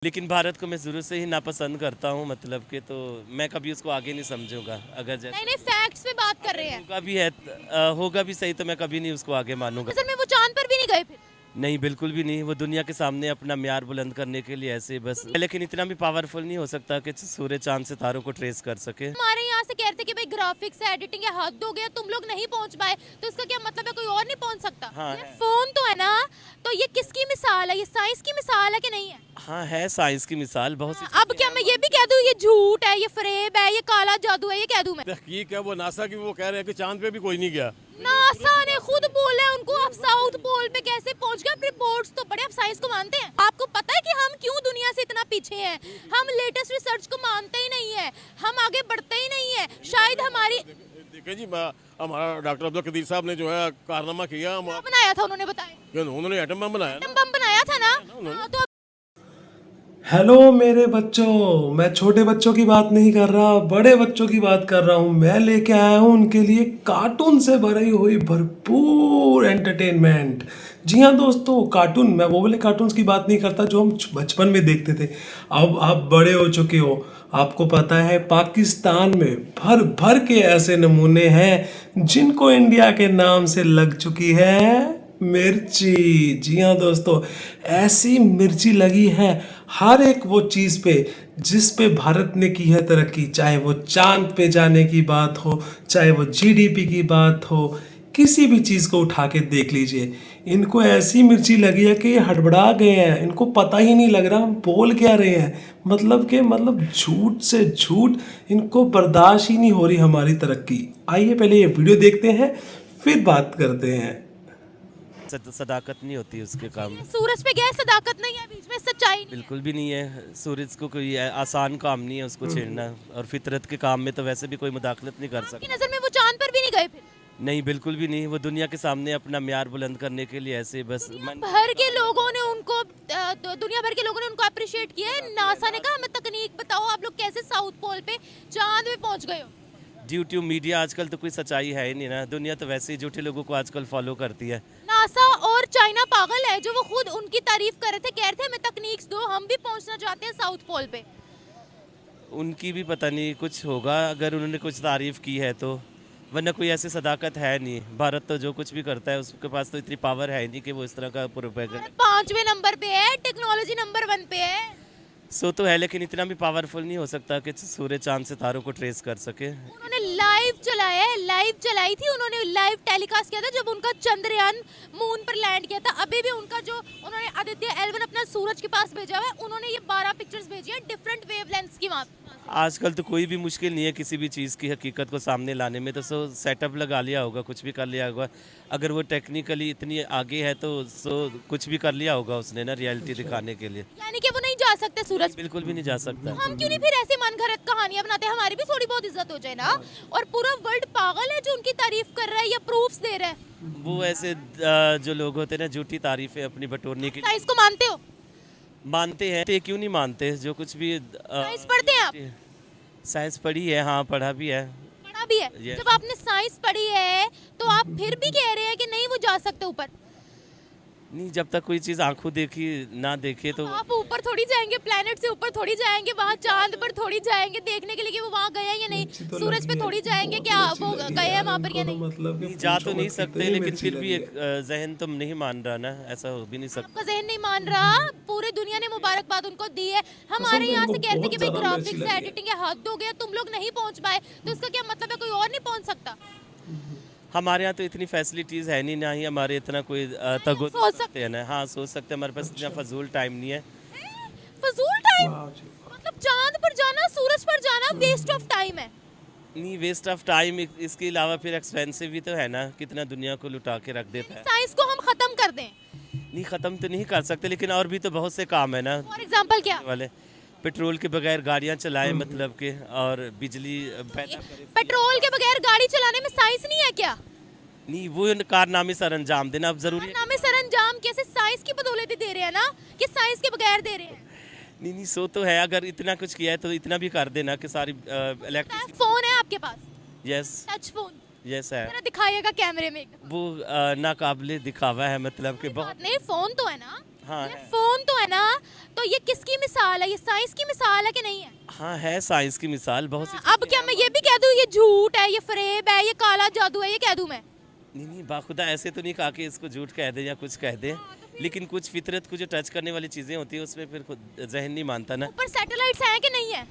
लेकिन भारत को मैं शुरू से ही नापसंद करता हूँ, मतलब कि तो मैं कभी उसको आगे नहीं समझूंगा। अगर जैसे नहीं नहीं फैक्ट्स पे बात कर रहे हैं। होगा भी है, होगा भी सही, तो मैं कभी नहीं उसको आगे मानूंगा। असल में वो चांद पर भी नहीं गए फिर। नहीं, बिल्कुल भी नहीं। वो दुनिया के सामने अपना म्यार बुलंद करने के लिए ऐसे बस, लेकिन इतना भी पावरफुल नहीं हो सकता कि सूर्य चांद सितारों को ट्रेस कर सके। हमारे यहाँ से कहते कि भाई ग्राफिक्स है, एडिटिंग है, हद हो गया, तुम लोग नहीं पहुँच पाए तो इसका क्या मतलब है, कोई और नहीं पहुँच सकता। हाँ, ये है। फोन तो है ना, तो ये किसकी मिसाल है, ये साइंस की मिसाल है कि नहीं है। हाँ, है साइंस की मिसाल बहुत सी। अब क्या मैं ये भी कह दूं ये झूठ है, ये फरेब है, ये काला जादू है, ये कह दूं मैं। तहकीक है वो नासा की, वो कह रहे हैं कि चांद पे भी कोई नहीं गया। नासा ने खुद बोला है उनको, आप साउथ पोल पे कैसे पहुंच गए, रिपोर्ट्स तो पड़े, आप साइंस को मानते हैं। आपको पता है कि हम क्यों दुनिया से इतना पीछे हैं, हम लेटेस्ट रिसर्च को मानते ही नहीं है, हम आगे बढ़ते ही नहीं है। शायद हमारी देखें जी, हमारा डॉक्टर अब्दुल कदीर साहब ने जो है कारनामा किया। बनाया था उन्होंने, बताया उन्होंने एटम बम बनाया ना। बम बनाया था ना। हाँ, तो हेलो मेरे बच्चों, मैं छोटे बच्चों की बात नहीं कर रहा, बड़े बच्चों की बात कर रहा हूँ। मैं लेके आया हूँ उनके लिए कार्टून से भरी हुई भरपूर एंटरटेनमेंट। जी हाँ दोस्तों, कार्टून, मैं वो वाले कार्टून्स की बात नहीं करता जो हम बचपन में देखते थे। अब आप बड़े हो चुके हो, आपको पता है पाकिस्तान में भर भर के ऐसे नमूने हैं जिनको इंडिया के नाम से लग चुकी है मिर्ची। जी हाँ दोस्तों, ऐसी मिर्ची लगी है हर एक वो चीज़ पे जिस पे भारत ने की है तरक्की, चाहे वो चांद पे जाने की बात हो, चाहे वो जीडीपी की बात हो, किसी भी चीज़ को उठा के देख लीजिए। इनको ऐसी मिर्ची लगी है कि ये हड़बड़ा गए हैं, इनको पता ही नहीं लग रहा हम बोल क्या रहे हैं। मतलब झूठ से झूठ, इनको बर्दाश्त ही नहीं हो रही हमारी तरक्की। आइए पहले ये वीडियो देखते हैं, फिर बात करते हैं। सदाकत नहीं होती उसके काम में। सूरज पे गया, सदाकत नहीं है, बीच में सच्चाई नहीं है। बिल्कुल भी नहीं है। सूरज को कोई आसान काम नहीं है उसको छेड़ना, और फितरत के काम में तो वैसे भी कोई मुदाखलत नहीं कर आपकी सकता। नजर में वो चांद पर भी नहीं गए फिर। नहीं, बिल्कुल भी नहीं। वो दुनिया के सामने अपना म्यार बुलंद करने के लिए ऐसे बस भर के लोगों ने उनको दुनिया भर के लोगों ने उनको अप्रिशिएट किया है। नासा ने कहा हमें तकनीक बताओ, आप लोग कैसे साउथ पोल पे चांद पे पहुंच गए हो। ड्यू टू मीडिया आजकल तो कोई सच्चाई है ही नहीं ना। दुनिया तो वैसे ही झूठे लोगों को आजकल फॉलो करती है। नासा और चाइना पागल है जो वो खुद उनकी तारीफ कर रहे थे, कह रहे थे हमें तकनीक्स दो, हम भी पहुंचना चाहते हैं साउथ पोल पे। उनकी भी पता नहीं कुछ होगा अगर उन्होंने कुछ तारीफ की है तो, वरना कोई ऐसी सदाकत है नहीं। भारत तो जो कुछ भी करता है उसके पास तो इतनी पावर है नहीं कि वो इस तरह का प्रोपेगेंडा। 5वें नंबर पे है, टेक्नोलॉजी नंबर 1 पे है। सो तो है, लेकिन इतना भी पावरफुल नहीं हो सकता कि सूर्य चांद सितारों को ट्रेस कर सके। उन्होंने लाइव चलाया है, लाइव चलाई थी उन्होंने, लाइव टेलीकास्ट किया था जब उनका चंद्रयान मून पर लैंड किया था। अभी भी उनका जो उन्होंने आदित्य L1 अपना सूरज के पास भेजा हुआ है, उन्होंने ये 12 पिक्चर्स भेजी है डिफरेंट वेवलेंथ्स की वहाँ। आजकल तो कोई भी मुश्किल नहीं है किसी भी चीज़ की हकीकत को सामने लाने में। तो सो सेटअप लगा लिया होगा, कुछ भी कर लिया होगा। अगर वो टेक्निकली इतनी आगे है तो सो कुछ भी कर लिया होगा उसने ना, रियलिटी दिखाने के लिए। यानी कि वो नहीं जा सकते सूरज। बिल्कुल भी नहीं जा सकता। हम क्यों नहीं फिर ऐसे मनगढ़ंत कहानियां बनाते, हमारी भी थोड़ी बहुत इज्जत हो जाए ना। और पूरा वर्ल्ड पागल है जो उनकी तारीफ कर रहा है या प्रूफ्स दे रहा है। वो ऐसे जो लोग होते हैं ना, झूठी तारीफें अपनी बटोरने की साइंस को मानते हो? मानते हैं। तो क्यों नहीं मानते? जो कुछ भी साइंस पढ़ते हैं आप? साइंस पढ़ी है, हाँ पढ़ा भी है। पढ़ा भी है। Yes. जब आपने साइंस पढ़ी है तो आप फिर भी कह रहे हैं कि नहीं वो जा सकते ऊपर। नहीं, जब तक कोई चीज़ आंखों देखी ना देखे तो आप ऊपर थोड़ी जाएंगे, प्लेनेट से ऊपर थोड़ी जाएंगे, वहाँ चांद पर थोड़ी जाएंगे देखने के लिए कि वो वहाँ गए हैं या नहीं। सूरज पे थोड़ी जाएंगे क्या वो गए हैं वहाँ पर या नहीं। मतलब नहीं, जा तो नहीं सकते, लेकिन फिर भी एक जहन तुम नहीं मान रहा ना, ऐसा हो भी नहीं सकता। आपका जहन नहीं मान रहा, पूरी दुनिया ने मुबारकबाद उनको दी है। हमारे यहाँ से कहते हैं कि भाई ग्राफिक्स है, एडिटिंग है, हद हो गया, तुम लोग नहीं पहुँच पाए तो इसका क्या मतलब है, कोई और नहीं पहुँच सकता। हमारे यहाँ तो इतनी फैसिलिटीज़ है नहीं, ना ही हमारे इतना कोई तगो सोच सकते हैं ना। हाँ, सोच सकते हैं। हमारे पास इतना फजूल टाइम नहीं है। फजूल टाइम मतलब चांद पर जाना, सूरज पर जाना वेस्ट ऑफ टाइम है। नहीं, वेस्ट ऑफ टाइम। इसके अलावा फिर एक्सपेंसिव भी तो है ना, कितना दुनिया को लुटा के रख देता है। साइंस को हम खत्म कर दें, नहीं, ख़त्म तो नहीं कर सकते, लेकिन और भी तो बहुत से काम है ना। फॉर एग्जांपल क्या? वाले पेट्रोल के बगैर गाड़ियाँ चलाएं, मतलब के, और बिजली पैदा करें। पेट्रोल के बगैर गाड़ी चलाने में साइंस नहीं है क्या? नहीं, वो कारनामे सर अंजाम देना अब जरूरी है। नामे सरंजाम कैसे साइंस की बदौलत दे रहे हैं ना, कि साइंस के बगैर दे रहे हैं। नहीं, सो तो है। अगर इतना कुछ किया है तो इतना भी कर देना कि सारी इलेक्ट्रिसिटी। फोन है आपके पास? यस, टच फोन यस है। जरा दिखाइएगा कैमरे में एकदम। वो नाकाबिले दिखावा है, मतलब कि बहुत। नहीं, फोन तो है ना। हाँ ये है। फोन तो है ना, तो ये किसकी मिसाल है? ये साइंस की मिसाल है कि नहीं है? हाँ है साइंस की मिसाल बहुत सी अब क्या मैं ये भी कह दूं ये झूठ है, ये फरेब है, ये काला जादू है, ये कह दूं मैं? नहीं बाखुदा ऐसे तो नहीं कहा कि इसको झूठ कह दे या कुछ कह दे, लेकिन कुछ फितरत को जो टच करने वाली चीज़ें होती है उसमें फिर खुद जहन नहीं मानता ना। ऊपर सैटेलाइट्स हैं कि नहीं है?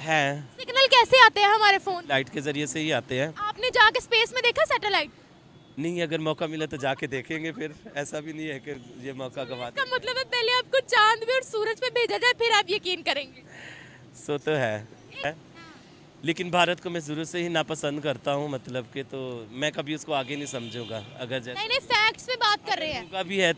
है, सिग्नल कैसे आते हैं हमारे फोन? लाइट के ज़रिए से ही आते हैं। आपने जाके स्पेस में देखा सैटेलाइट? नहीं अगर मौका मिला तो जाके देखेंगे, फिर ऐसा भी नहीं है कि ये मौका गवा इसका मतलब है पहले आपको चांद पे और सूरज पे भेजा जाए, फिर आप यकीन करेंगे। सो तो है। लेकिन भारत को मैं शुरू से ही नापसंद करता हूँ, मतलब कि तो मैं कभी उसको आगे नहीं समझूंगा। अगर जैसे नहीं नहीं, फैक्ट्स पे बात कर रहे हैं। होगा भी है,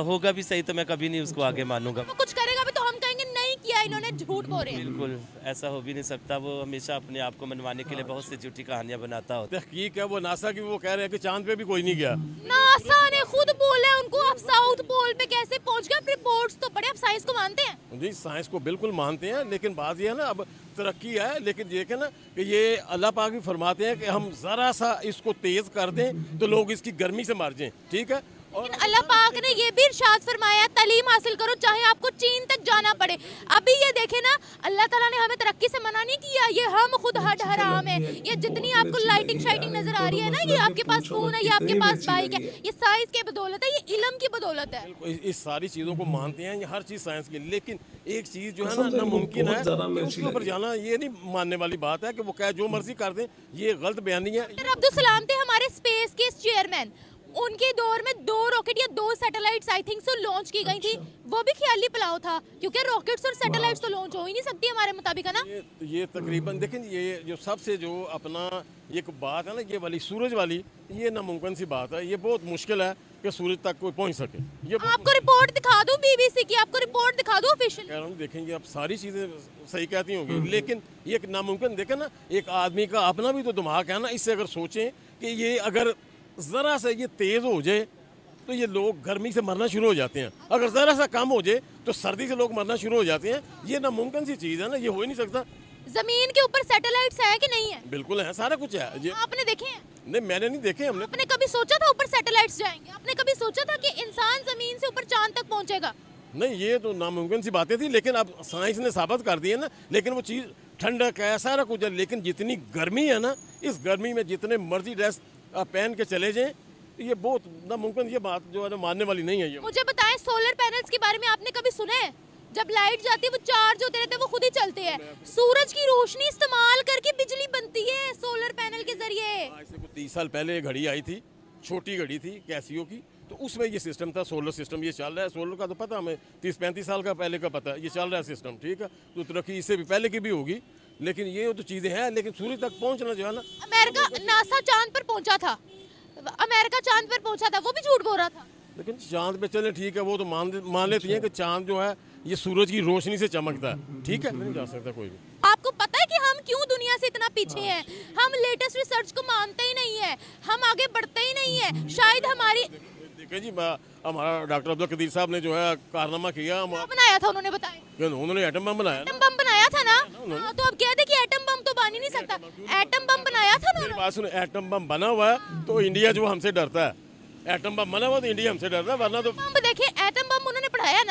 होगा भी सही, तो मैं कभी नहीं उसको आगे मानूंगा। वो कुछ करेगा भी तो हम कहेंगे नहीं किया, इन्होंने झूठ बोल रहे हैं। बिल्कुल ऐसा हो भी नहीं सकता। वो हमेशा अपने आप को मनवाने के लिए बहुत सी झूठी कहानियां बनाता होता तहकीक है वो नासा की, वो कह रहे हैं कि चांद पे भी कोई नहीं गया। नासा ने खुद बोला उनको, आप साउथ पोल पे कैसे पहुंच गए? रिपोर्ट्स तो पड़े, आप साइंस को मानते हैं? जी साइंस को बिल्कुल मानते हैं, लेकिन बात ये है ना, अब तरक्की है, लेकिन देखें ना कि ये अल्लाह पाक भी फरमाते हैं कि हम ज़रा सा इसको तेज़ कर दें तो लोग इसकी गर्मी से मर जाएं, ठीक है। और लेकिन अल्लाह पाक ने ये भी इरशाद फरमाया, तालीम हासिल करो चाहे आपको चीन तक जाना पड़े। अभी ये देखे ना, अल्लाह ताला ने हमें तरक्की से मना नहीं किया, ये हम खुद हद हराम है। ये जितनी आपको लाइटिंग शाइटिंग नजर आ रही है ना, ये आपके पास फोन है, ये आपके पास बाइक है, ये साइंस की बदौलत है, ये इल्म की बदौलत है। इस सारी चीज़ों को मानते हैं, ये हर चीज़ साइंस की, लेकिन एक चीज़ जो है कसम ना से इनको नामुमकिन है बहुत ज़्यादा कि मिर्ची उसके ऊपर लगी। जाना ये नहीं मानने वाली बात है कि वो क्या जो मर्जी कर दें, ये गलत बयानी है। डॉक्टर अब्दुल सलाम थे हमारे स्पेस के चेयरमैन, उनके दौर में 2 रॉकेट या 2 satellites I think so launch की गई थी। वो भी ख्याली पुलाव था, क्योंकि रॉकेट्स और सैटेलाइट्स तो लॉन्च हो ही नहीं सकती हमारे मुताबिक, है ना? ये तकरीबन देखें, ये जो सबसे जो अपना एक बात है ना, ये वाली सूरज वाली, ये नामुमकिन सी बात है। ये बहुत मुश्किल है कि सूरज तक कोई पहुंच सके। ये बहुत आपको रिपोर्ट दिखा दूं बीबीसी की, आपको रिपोर्ट दिखा दूं ऑफिशियल? कह रहा हूँ, देखेंगे आप सारी चीज़ें सही कहती होंगी, लेकिन ये एक नामुमकिन, देखें ना, एक आदमी का अपना भी तो दिमाग है ना। इससे अगर सोचें कि ये अगर ज़रा सा ये तेज़ हो जाए तो ये लोग गर्मी से मरना शुरू हो जाते हैं, अगर ज़रा सा कम हो जाए तो सर्दी से लोग मरना शुरू हो जाते हैं। ये नामुमकिन सी चीज़ है ना, ये हो ही नहीं सकता। जमीन के ऊपर सैटेलाइट्स है कि नहीं है? बिल्कुल है, सारा कुछ है। ये आपने देखे हैं? नहीं, मैंने नहीं देखे, हमने आपने कभी सोचा था ऊपर सैटेलाइट्स जाएंगे? आपने कभी सोचा था कि इंसान जमीन से ऊपर चांद तक पहुंचेगा? नहीं, ये तो नामुमकिन सी बातें थी, लेकिन अब साइंस ने साबित कर दी है ना। लेकिन वो चीज़ ठंडक है, सारा कुछ है, लेकिन जितनी गर्मी है ना, इस गर्मी में जितने मर्जी ड्रेस आप पहन के चले जाएं, ये बहुत नामुमकिन, ये बात जो है ना मानने वाली नहीं है। ये मुझे बताएं, सोलर पैनल्स के बारे में आपने कभी सुना है? जब लाइट जाती है वो चार्ज होते रहते हैं, वो खुद ही चलते हैं। सूरज की रोशनी इस्तेमाल करके बिजली बनती है सोलर पैनल के जरिए। आज से कुछ 30 साल पहले एक घड़ी आई थी, छोटी घड़ी थी कैसियो की, तो उसमें ये सिस्टम था, सोलर सिस्टम। ये चल रहा है, सोलर का तो पता हमें 30-35 साल का पहले का पता है, ये चल रहा है सिस्टम, ठीक है। तो तरक्की इससे भी पहले की भी होगी, लेकिन ये तो चीज़ें हैं। लेकिन सूर्य तक पहुँचना जो है ना, अमेरिका, नासा चांद पर पहुंचा था, अमेरिका चांद पर पहुंचा था, वो भी झूठ बोल रहा था। लेकिन चांद पे चले, ठीक है, वो तो मान लेती हैं कि चांद जो है ये सूरज की रोशनी से चमकता है, ठीक है, नहीं जा सकता कोई भी। आपको पता है कि हम क्यों दुनिया से इतना पीछे हैं? हम लेटेस्ट रिसर्च को मानते ही नहीं है, हम आगे बढ़ते ही नहीं है। शायद हमारी देखिए जी, हमारा डॉक्टर अब्दुल कदीर साहब ने जो है कारनामा किया। क्या बनाया था उन्होंने, बताएं? उन्होंने एटम बम बनाया ना। एटम बम बनाया था ना? हाँ, तो अब कहते कि एटम बम तो बन ही नहीं सकता। एटम बम बनाया था मेरी उन्होंने। बात सुनो, एटम बम बना हुआ है तो इंडिया जो हमसे डरता है। एटम बम बना हुआ तो इंडिया हमसे डरता है, वरना तो बम देखिए, एटम बम उन्होंने बनाया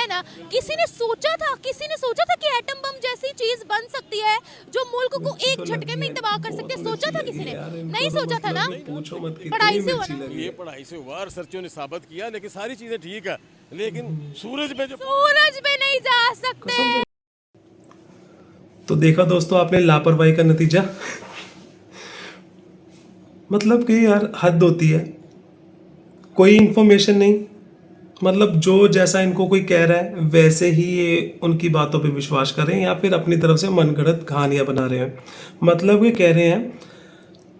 ना, किसी ने सोचा था कि एटम बम जैसी चीज बन सकती है जो मुल्क को एक झटके में ही तबाह कर सकती है? सोचा था किसी ने? नहीं सोचा था ना। पूछो मत, पढ़ाई कितनी से हुआ मिर्ची ना। लगी। ये पढ़ाई से हुआ, रिसर्चों ने साबित किया, लेकिन सारी चीजें ठीक है, लेकिन सूरज पे जो सूरज पे नहीं जा सकते। तो देखा दोस्तों आपने लापरवाही का नतीजा। मतलब कि यार हद होती है, कोई इन्फॉर्मेशन नहीं, मतलब जो जैसा इनको कोई कह रहा है वैसे ही ये उनकी बातों पे विश्वास कर रहे हैं, या फिर अपनी तरफ से मनगढ़ंत कहानियां बना रहे हैं। मतलब ये कह रहे हैं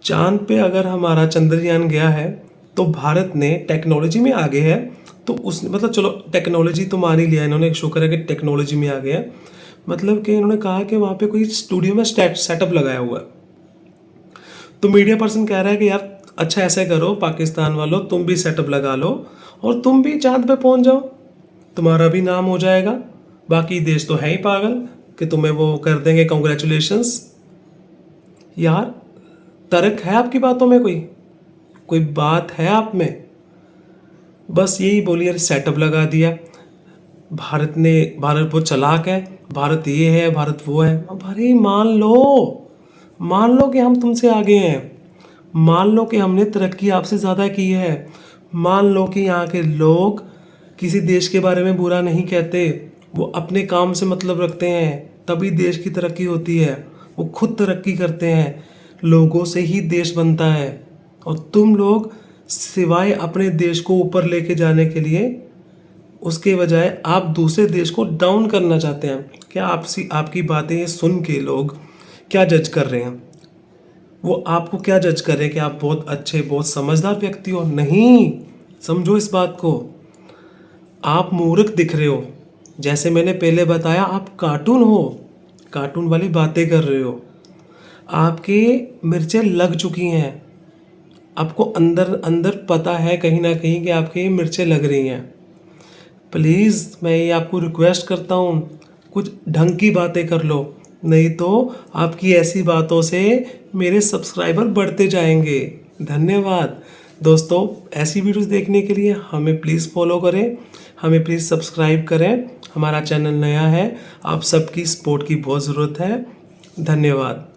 चांद पे अगर हमारा चंद्रयान गया है तो भारत ने टेक्नोलॉजी में आगे है, तो उस मतलब चलो टेक्नोलॉजी तो मान ही लिया इन्होंने, शुक्र है कि टेक्नोलॉजी में आ गया। मतलब कि इन्होंने कहा कि वहाँ पे कोई स्टूडियो में सेटअप लगाया हुआ है। तो मीडिया पर्सन कह रहा है कि यार अच्छा ऐसा करो, पाकिस्तान वालों तुम भी सेटअप लगा लो और तुम भी चांद पे पहुंच जाओ, तुम्हारा भी नाम हो जाएगा। बाकी देश तो है ही पागल कि तुम्हें वो कर देंगे कॉन्ग्रेचुलेशंस। यार तर्क है आपकी बातों में? कोई बात है आप में? बस यही बोलिए, सेटअप लगा दिया। भारत बहुत चालाक है, भारत ये है, भारत वो है। भाई मान लो कि हम तुमसे आगे हैं, मान लो कि हमने तरक्की आपसे ज़्यादा की है, मान लो कि यहाँ के लोग किसी देश के बारे में बुरा नहीं कहते, वो अपने काम से मतलब रखते हैं, तभी देश की तरक्की होती है। वो खुद तरक्की करते हैं, लोगों से ही देश बनता है। और तुम लोग सिवाय अपने देश को ऊपर लेके जाने के लिए, उसके बजाय आप दूसरे देश को डाउन करना चाहते हैं। क्या आपकी बातें सुन के लोग क्या जज कर रहे हैं? वो आपको क्या जज कर रहे हैं कि आप बहुत अच्छे, बहुत समझदार व्यक्ति हो? नहीं, समझो इस बात को। आप मूर्ख दिख रहे हो। जैसे मैंने पहले बताया, आप कार्टून हो, कार्टून वाली बातें कर रहे हो। आपके मिर्चें लग चुकी हैं, आपको अंदर अंदर पता है कहीं ना कहीं कि आपके मिर्चें लग रही हैं। प्लीज़ मैं ये आपको रिक्वेस्ट करता हूँ, कुछ ढंग की बातें कर लो, नहीं तो आपकी ऐसी बातों से मेरे सब्सक्राइबर बढ़ते जाएंगे। धन्यवाद दोस्तों। ऐसी वीडियोस देखने के लिए हमें प्लीज़ फॉलो करें, हमें प्लीज़ सब्सक्राइब करें। हमारा चैनल नया है, आप सबकी सपोर्ट की बहुत ज़रूरत है। धन्यवाद।